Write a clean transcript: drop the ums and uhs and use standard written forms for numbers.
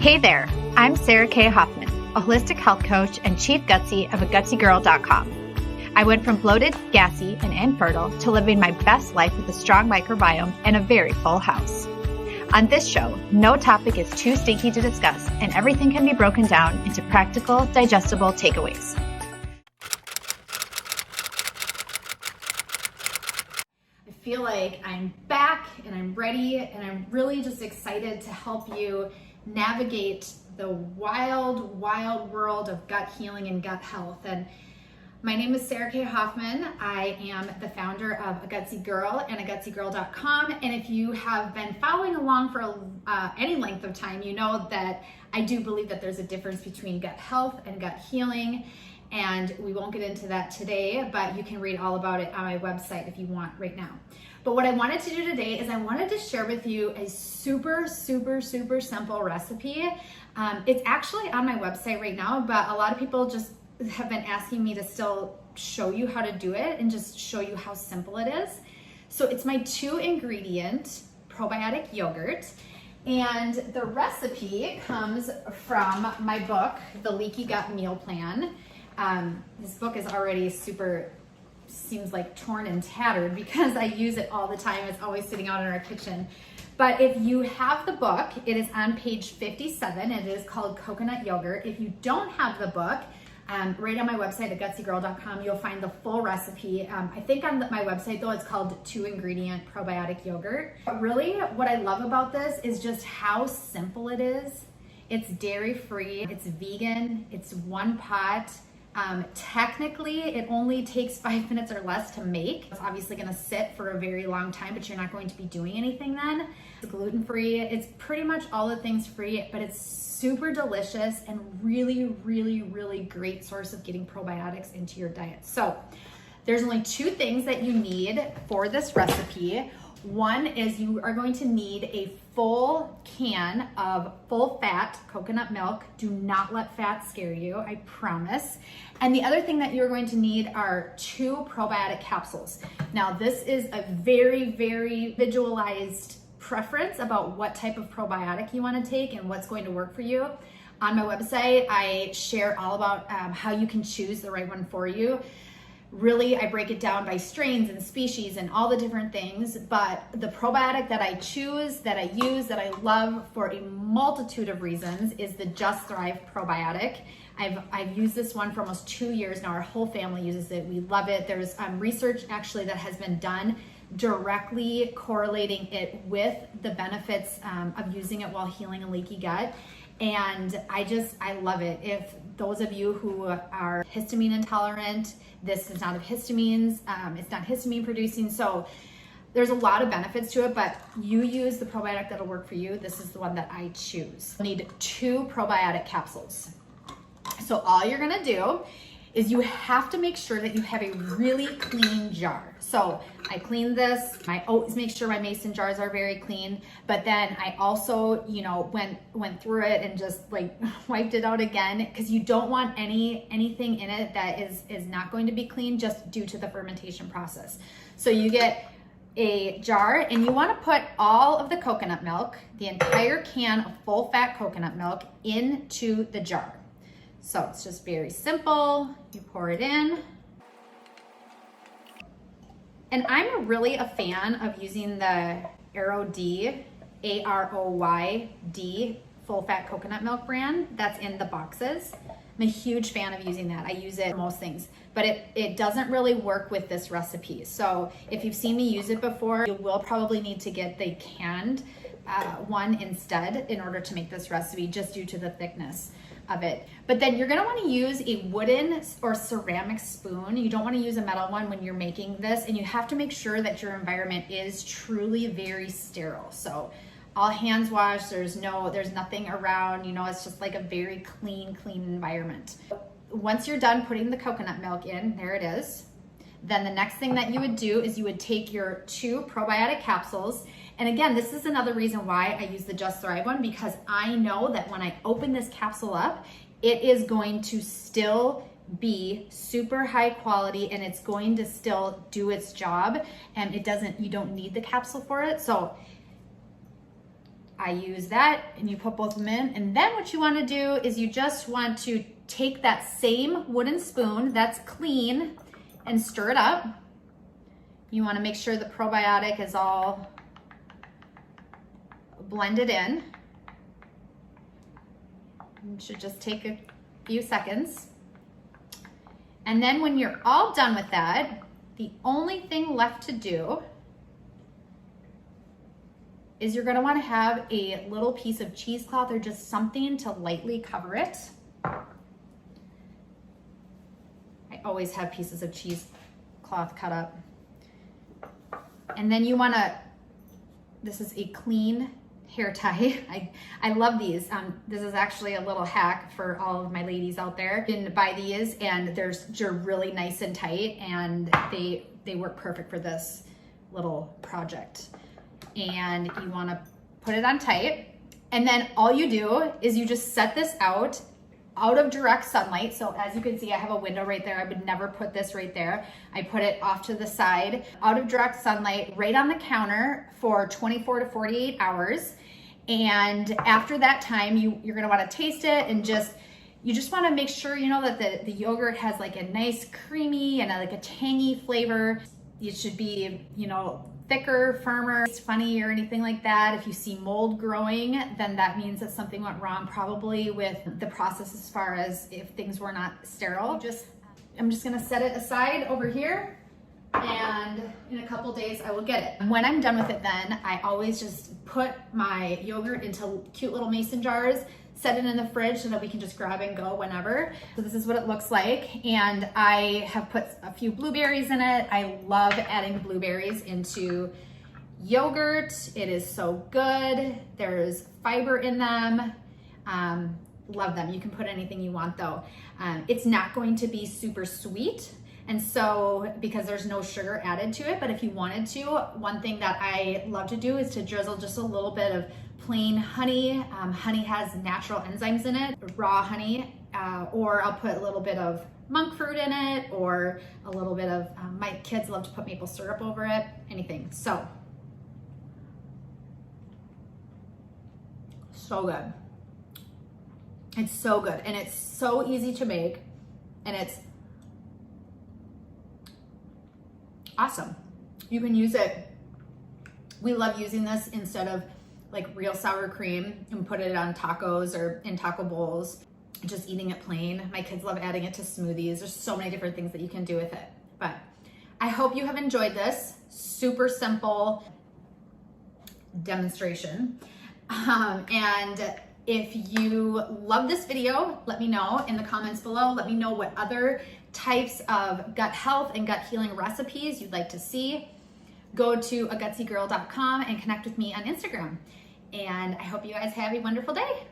Hey there, I'm Sarah K. Hoffman, a holistic health coach and chief gutsy of AGUTSYGIRL.com. I went from bloated, gassy, and infertile to living my best life with a strong microbiome and a very full house. On this show, no topic is too stinky to discuss, and everything can be broken down into practical, digestible takeaways. I feel like I'm back and I'm ready, and I'm really just excited to help you navigate the wild, wild world of gut healing and gut health. And my name is Sarah K. Hoffman. I am the founder of A Gutsy Girl and AGUTSYGIRL.com. And if you have been following along for any length of time, you know that I do believe that there's a difference between gut health and gut healing. And we won't get into that today, but you can read all about it on my website if you want right now. But what I wanted to do today is I wanted to share with you a super simple recipe. It's actually on my website right now, but a lot of people just have been asking me to still show you how to do it and just show you how simple it is. So it's my 2-ingredient probiotic yogurt. And the recipe comes from my book, The Leaky Gut Meal Plan. This book is already seems like torn and tattered because I use it all the time. It's always sitting out in our kitchen. But if you have the book, it is on page 57. It is called Coconut Yogurt. If you don't have the book, right on my website, AGUTSYGIRL.com, you'll find the full recipe. I think on my website, though, it's called 2-ingredient probiotic yogurt. But really, what I love about this is just how simple it is. It's dairy-free, it's vegan, it's one pot. Technically, it only takes 5 minutes or less to make. It's obviously going to sit for a very long time, but you're not going to be doing anything then. It's gluten-free. It's pretty much all the things free, but it's super delicious and really great source of getting probiotics into your diet. So there's only 2 things that you need for this recipe. One is you are going to need a full can of full fat coconut milk. Do not let fat scare you, I promise. And the other thing that you're going to need are 2 probiotic capsules. Now, this is a very individualized preference about what type of probiotic you want to take and what's going to work for you. On my website, I share all about how you can choose the right one for you. Really, I break it down by strains and species and all the different things, but the probiotic that I choose, that I use, that I love for a multitude of reasons is the Just Thrive probiotic. I've used this one for almost 2 years now. Our whole family uses it. We love it. There's research actually that has been done directly correlating it with the benefits of using it while healing a leaky gut. And I love it. If those of you who are histamine intolerant, this is not of histamines, it's not histamine producing. So there's a lot of benefits to it, but you use the probiotic that'll work for you. This is the one that I choose. You need 2 probiotic capsules. So all you're gonna do is you have to make sure that you have a really clean jar. So I clean this. I always make sure my mason jars are very clean, but then I also, went through it and just like wiped it out again, because you don't want anything in it that is not going to be clean just due to the fermentation process. So you get a jar and you want to put all of the coconut milk, the entire can of full fat coconut milk, into the jar. So it's just very simple. You pour it in. And I'm really a fan of using the AROYD, AROYD full fat coconut milk brand that's in the boxes. I'm a huge fan of using that. I use it for most things, but it doesn't really work with this recipe. So if you've seen me use it before, you will probably need to get the canned one instead in order to make this recipe, just due to the thickness of it. But then you're gonna wanna use a wooden or ceramic spoon. You don't wanna use a metal one when you're making this, and you have to make sure that your environment is truly very sterile. So all hands washed, there's nothing around, it's just like a very clean environment. Once you're done putting the coconut milk in, there it is. Then the next thing that you would do is you would take your 2 probiotic capsules. And again, this is another reason why I use the Just Thrive one, because I know that when I open this capsule up, it is going to still be super high quality and it's going to still do its job, and you don't need the capsule for it. So I use that, and you put both of them in. And then what you want to do is you just want to take that same wooden spoon that's clean and stir it up. You want to make sure the probiotic is all blended in. It should just take a few seconds. And then when you're all done with that, the only thing left to do is you're gonna wanna have a little piece of cheesecloth or just something to lightly cover it. I always have pieces of cheesecloth cut up. And then you wanna, this is a clean hair tie. I love these. This is actually a little hack for all of my ladies out there. You can buy these and they're really nice and tight, and they work perfect for this little project. And you want to put it on tight, and then all you do is you just set this out of direct sunlight. So as you can see, I have a window right there. I would never put this right there. I put it off to the side, out of direct sunlight, right on the counter for 24 to 48 hours. And after that time, you're gonna wanna taste it, and you just wanna make sure, you know, that the yogurt has like a nice creamy and like a tangy flavor. It should be, you know, thicker, firmer, it's funny or anything like that. If you see mold growing, then that means that something went wrong, probably with the process as far as if things were not sterile. I'm just gonna set it aside over here, and in a couple days I will get it. When I'm done with it, then I always just put my yogurt into cute little mason jars, set it in the fridge so that we can just grab and go whenever. So this is what it looks like. And I have put a few blueberries in it. I love adding blueberries into yogurt. It is so good. There's fiber in them. Love them. You can put anything you want though. It's not going to be super sweet. And so, because there's no sugar added to it, but if you wanted to, one thing that I love to do is to drizzle just a little bit of plain honey. Honey has natural enzymes in it, raw honey, or I'll put a little bit of monk fruit in it, or a little bit of, my kids love to put maple syrup over it, anything. So good. It's so good, and it's so easy to make, and it's awesome. You can use it. We love using this instead of like real sour cream, and put it on tacos or in taco bowls, just eating it plain. My kids love adding it to smoothies. There's so many different things that you can do with it. But I hope you have enjoyed this super simple demonstration. And if you love this video, let me know in the comments below. Let me know what other types of gut health and gut healing recipes you'd like to see. Go to agutsygirl.com and connect with me on Instagram. And I hope you guys have a wonderful day.